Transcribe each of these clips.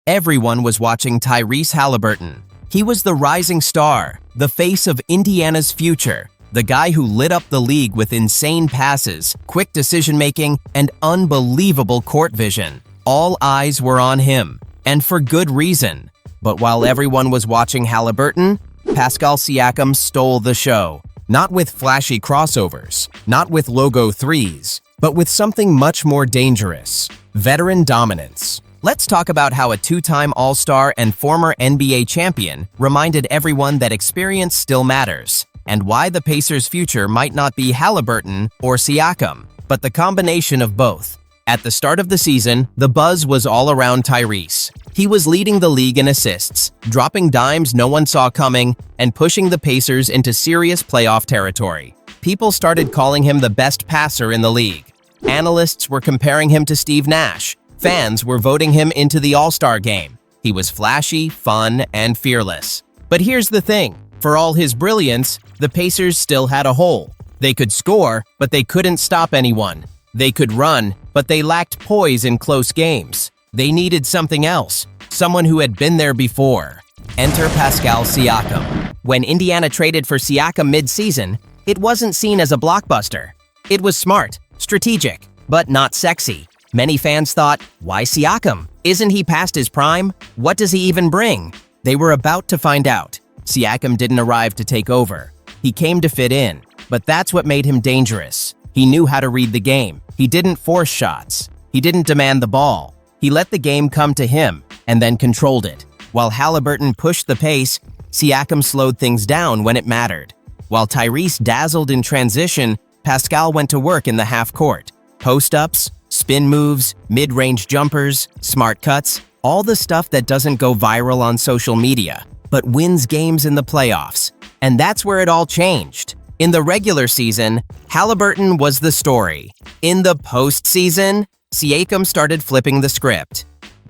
Everyone was watching Tyrese Haliburton. He was the rising star, the face of Indiana's future, the guy who lit up the league with insane passes, quick decision-making, and unbelievable court vision. All eyes were on him, and for good reason. But while everyone was watching Haliburton, Pascal Siakam stole the show. Not with flashy crossovers, not with logo threes, but with something much more dangerous: veteran dominance. Let's talk about how a two-time All-Star and former NBA champion reminded everyone that experience still matters, and why the Pacers' future might not be Haliburton or Siakam, but the combination of both. At the start of the season, the buzz was all around Tyrese. He was leading the league in assists, dropping dimes no one saw coming, and pushing the Pacers into serious playoff territory. People started calling him the best passer in the league. Analysts were comparing him to Steve Nash. Fans were voting him into the All-Star game. He was flashy, fun, and fearless. But here's the thing. For all his brilliance, the Pacers still had a hole. They could score, but they couldn't stop anyone. They could run, but they lacked poise in close games. They needed something else, someone who had been there before. Enter Pascal Siakam. When Indiana traded for Siakam mid-season, it wasn't seen as a blockbuster. It was smart, strategic, but not sexy. Many fans thought, why Siakam? Isn't he past his prime? What does he even bring? They were about to find out. Siakam didn't arrive to take over. He came to fit in, but that's what made him dangerous. He knew how to read the game. He didn't force shots. He didn't demand the ball. He let the game come to him and then controlled it. While Haliburton pushed the pace, Siakam slowed things down when it mattered. While Tyrese dazzled in transition, Pascal went to work in the half court. Post-ups, spin moves, mid-range jumpers, smart cuts, all the stuff that doesn't go viral on social media, but wins games in the playoffs. And that's where it all changed. In the regular season, Haliburton was the story. In the postseason, Siakam started flipping the script.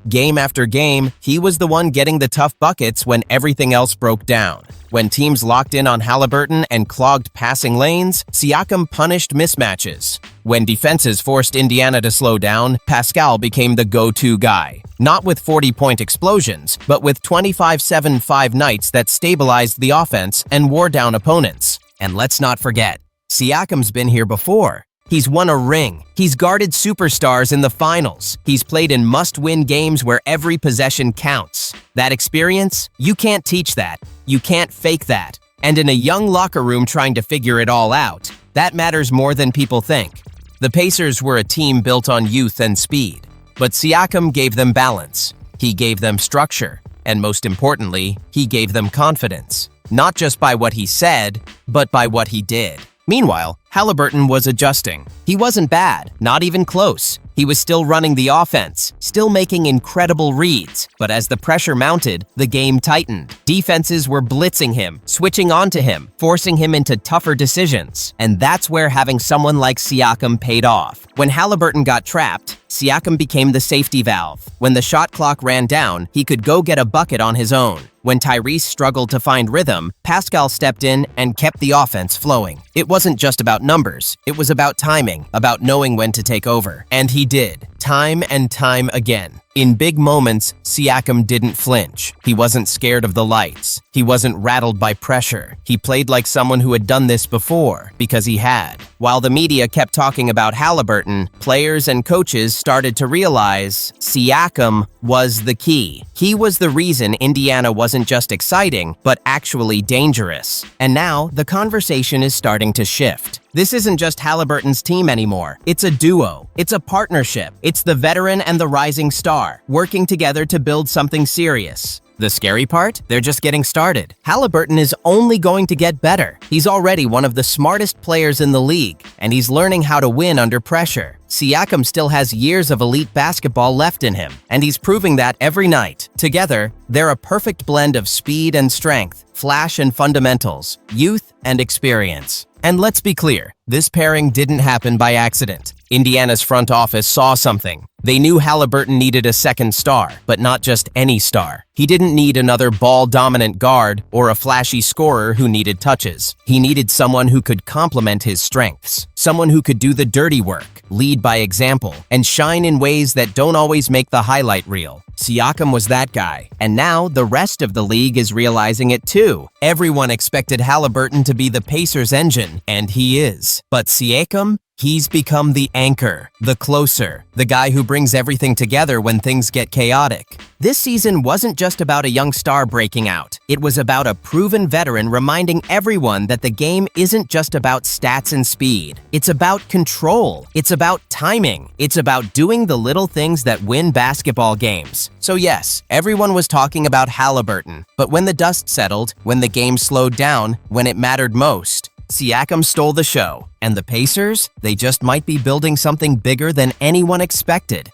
Game after game, he was the one getting the tough buckets when everything else broke down. When teams locked in on Haliburton and clogged passing lanes, Siakam punished mismatches. When defenses forced Indiana to slow down, Pascal became the go-to guy. Not with 40-point explosions, but with 25-7-5 nights that stabilized the offense and wore down opponents. And let's not forget, Siakam's been here before. He's won a ring. He's guarded superstars in the finals. He's played in must-win games where every possession counts. That experience, you can't teach that. You can't fake that. And in a young locker room trying to figure it all out, that matters more than people think. The Pacers were a team built on youth and speed. But Siakam gave them balance. He gave them structure. And most importantly, he gave them confidence. Not just by what he said, but by what he did. Meanwhile, Haliburton was adjusting. He wasn't bad, not even close. He was still running the offense, still making incredible reads. But as the pressure mounted, the game tightened. Defenses were blitzing him, switching onto him, forcing him into tougher decisions. And that's where having someone like Siakam paid off. When Haliburton got trapped, Siakam became the safety valve. When the shot clock ran down, he could go get a bucket on his own. When Tyrese struggled to find rhythm, Pascal stepped in and kept the offense flowing. It wasn't just about numbers. It was about timing, about knowing when to take over. And he did, time and time again. In big moments, Siakam didn't flinch. He wasn't scared of the lights. He wasn't rattled by pressure. He played like someone who had done this before, because he had. While the media kept talking about Haliburton, players and coaches started to realize Siakam was the key. He was the reason Indiana wasn't just exciting, but actually dangerous. And now, the conversation is starting to shift. This isn't just Haliburton's team anymore. It's a duo. It's a partnership. It's the veteran and the rising star, working together to build something serious. The scary part? They're just getting started. Haliburton is only going to get better. He's already one of the smartest players in the league, and he's learning how to win under pressure. Siakam still has years of elite basketball left in him, and he's proving that every night. Together, they're a perfect blend of speed and strength, flash and fundamentals, youth and experience. And let's be clear, this pairing didn't happen by accident. Indiana's front office saw something. They knew Haliburton needed a second star, but not just any star. He didn't need another ball-dominant guard or a flashy scorer who needed touches. He needed someone who could complement his strengths, someone who could do the dirty work, lead by example, and shine in ways that don't always make the highlight reel. Siakam was that guy, and now the rest of the league is realizing it too. Everyone expected Haliburton to be the Pacers' engine, and he is. But Siakam? He's become the anchor, the closer, the guy who brings everything together when things get chaotic. This season wasn't just about a young star breaking out. It was about a proven veteran reminding everyone that the game isn't just about stats and speed. It's about control. It's about timing. It's about doing the little things that win basketball games. So yes, everyone was talking about Haliburton, but when the dust settled, when the game slowed down, when it mattered most, Siakam stole the show. And the Pacers? They just might be building something bigger than anyone expected.